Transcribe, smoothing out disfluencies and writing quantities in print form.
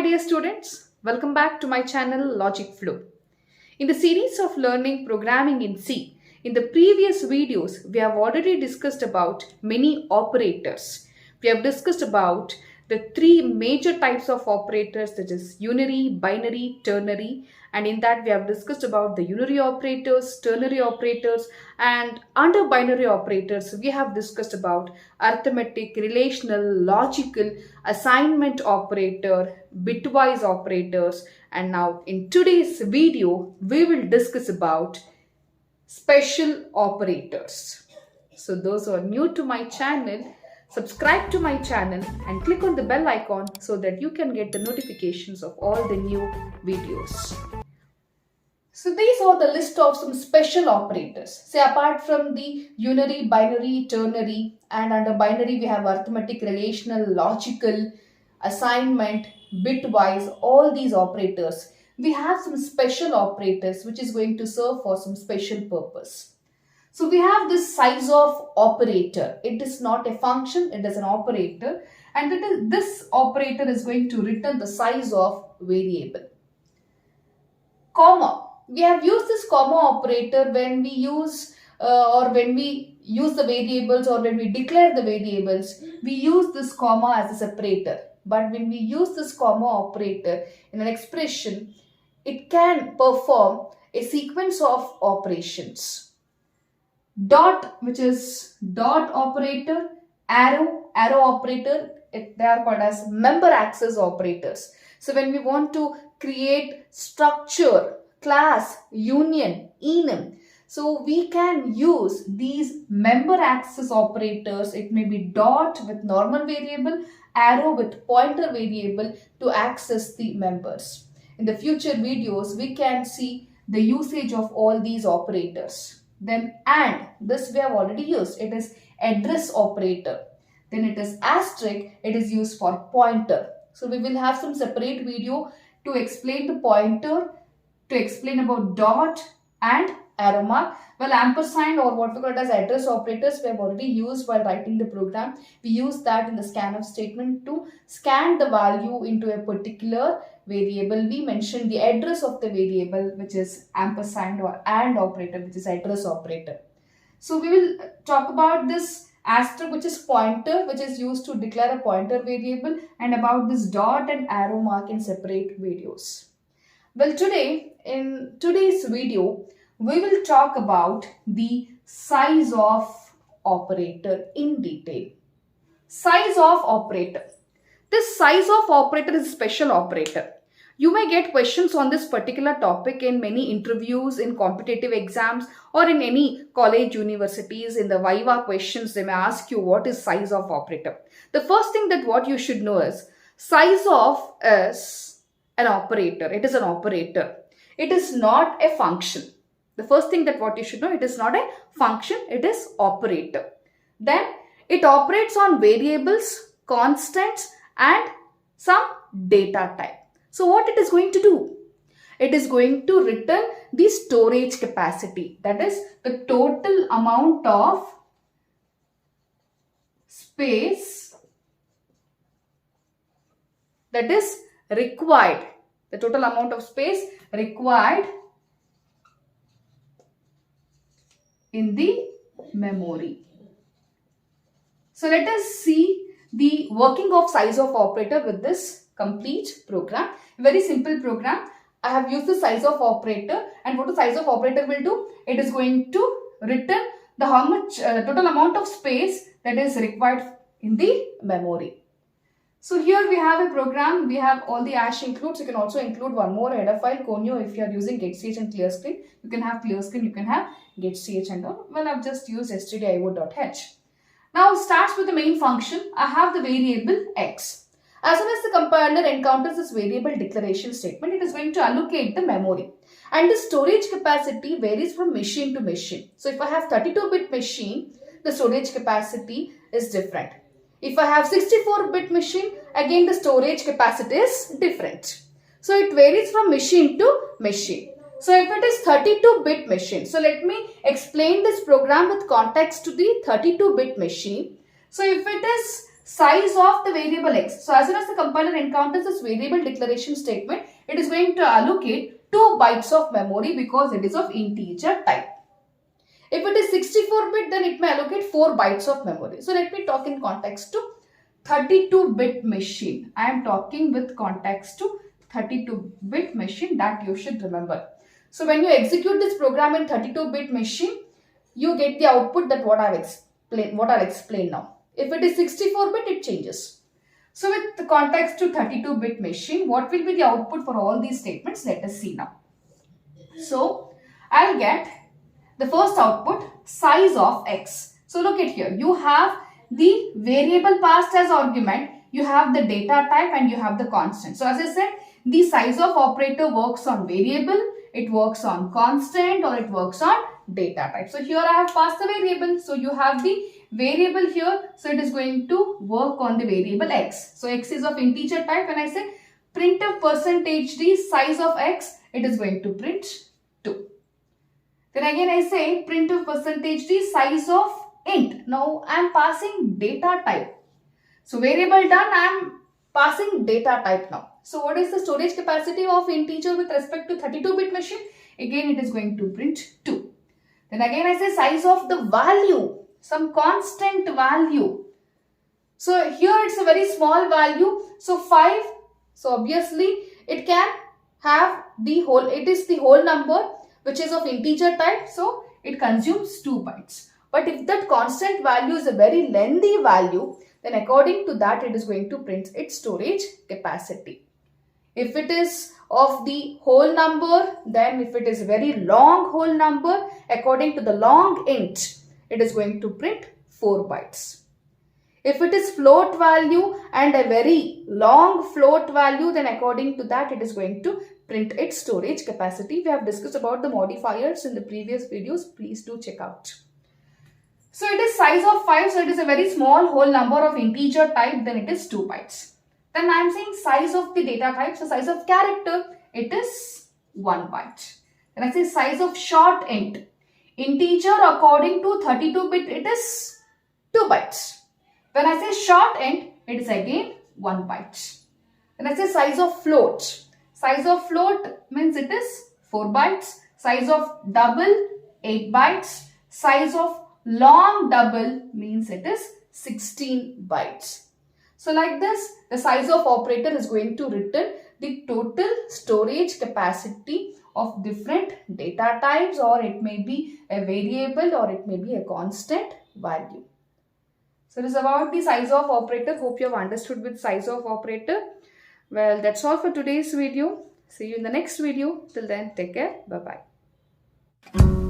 dear students, welcome back to my channel Logic Flow. In the series of learning programming in C, in the previous videos we have already discussed about many operators. We have discussed about the three major types of operators, that is unary, binary, ternary, and in that we have discussed about the unary operators, ternary operators, and under binary operators we have discussed about arithmetic, relational, logical, assignment operator, bitwise operators, and now in today's video we will discuss about special operators. So those who are new to my channel, subscribe to my channel and click on the bell icon so that you can get the notifications of all the new videos. So these are the list of some special operators. Say apart from the unary, binary, ternary, and under binary we have arithmetic, relational, logical, assignment, bitwise, all these operators. We have some special operators which is going to serve for some special purpose. So we have this sizeof operator. It is not a function, it is an operator, and this operator is going to return the size of variable. Comma. We have used this comma operator when we use the variables, or when we declare the variables, we use this comma as a separator. But when we use this comma operator in an expression, it can perform a sequence of operations. Dot, which is dot operator, arrow operator, they are called as member access operators. So when we want to create structure, class, union, enum, so we can use these member access operators. It may be dot with normal variable, arrow with pointer variable to access the members. In the future videos, we can see the usage of all these operators. Then and, this we have already used. It is address operator. Then it is asterisk. It is used for pointer. So we will have some separate video to explain the pointer, to explain about dot and arrow mark. Well, ampersand, or what we call it as address operators, we have already used while writing the program. We use that in the scanf statement to scan the value into a particular variable. We mentioned the address of the variable, which is ampersand, or and operator, which is address operator. So we will talk about this asterisk, which is pointer, which is used to declare a pointer variable, and about this dot and arrow mark in separate videos. Well, in today's video, we will talk about the sizeof operator in detail. Sizeof operator. This sizeof operator is a special operator. You may get questions on this particular topic in many interviews, in competitive exams, or in any college, universities. In the Viva questions, they may ask you what is sizeof operator. The first thing that what you should know is sizeof is an operator. It is an operator. It is not a function. The first thing that what you should know, it is not a function, it is operator. Then it operates on variables, constants, and some data type. So what it is going to do? It is going to return the storage capacity, that is the total amount of space that is required, the total amount of space required in the memory. So let us see the working of sizeof operator with this complete program. Very simple program. I have used the sizeof operator, and what the sizeof operator will do? It is going to return the total amount of space that is required in the memory. So here we have a program. We have all the ash includes. You can also include one more header file, conio, if you are using getch and clear screen. You can have clear screen, you can have getch and all. Well, I've just used stdio.h. Now starts with the main function. I have the variable x. As soon as the compiler encounters this variable declaration statement, it is going to allocate the memory. And the storage capacity varies from machine to machine. So if I have 32-bit machine, the storage capacity is different. If I have 64-bit machine, again the storage capacity is different. So it varies from machine to machine. So if it is 32-bit machine, so let me explain this program with context to the 32-bit machine. So if it is size of the variable x. So as soon as the compiler encounters this variable declaration statement, it is going to allocate 2 bytes of memory because it is of integer type. If it is 64-bit, then it may allocate 4 bytes of memory. So let me talk in context to 32-bit machine. I am talking with context to 32-bit machine, that you should remember. So when you execute this program in 32-bit machine, you get the output that what I'll explain now. If it is 64-bit, it changes. So with the context to 32-bit machine, what will be the output for all these statements? Let us see now. So I'll get the first output, size of x. So look at here, you have the variable passed as argument, you have the data type, and you have the constant. So as I said, the size of operator works on variable, it works on constant, or it works on data type. So here I have passed the variable, so you have the variable here, so it is going to work on the variable x. So x is of integer type. When I say printf %d size of x, it is going to print 2. Then again I say printf %d size of int. Now I am passing data type. So variable done, I am passing data type now. So what is the storage capacity of integer with respect to 32-bit machine? Again it is going to print 2. Then again I say size of the value, some constant value. So here it's a very small value. So 5. So obviously it can have the whole, it is the whole number which is of integer type. So it consumes 2 bytes. But if that constant value is a very lengthy value, then according to that it is going to print its storage capacity. If it is of the whole number, then if it is a very long whole number, according to the long int, it is going to print 4 bytes. If it is float value and a very long float value, then according to that it is going to print its storage capacity. We have discussed about the modifiers in the previous videos. Please do check out. So it is size of 5. So it is a very small whole number of integer type. Then it is 2 bytes. Then I am saying size of the data type. So size of character, it is 1 byte. Then I say size of short int. Integer according to 32-bit, it is 2 bytes. When I say short int, it is again 1 byte. When I say size of float. Size of float means it is 4 bytes. Size of double, 8 bytes. Size of long double means it is 16 bytes. So like this, the size of operator is going to return the total storage capacity of different data types, or it may be a variable, or it may be a constant value. So this is about the size of operator. Hope you have understood with size of operator. Well, that's all for today's video. See you in the next video. Till then, take care. Bye-bye.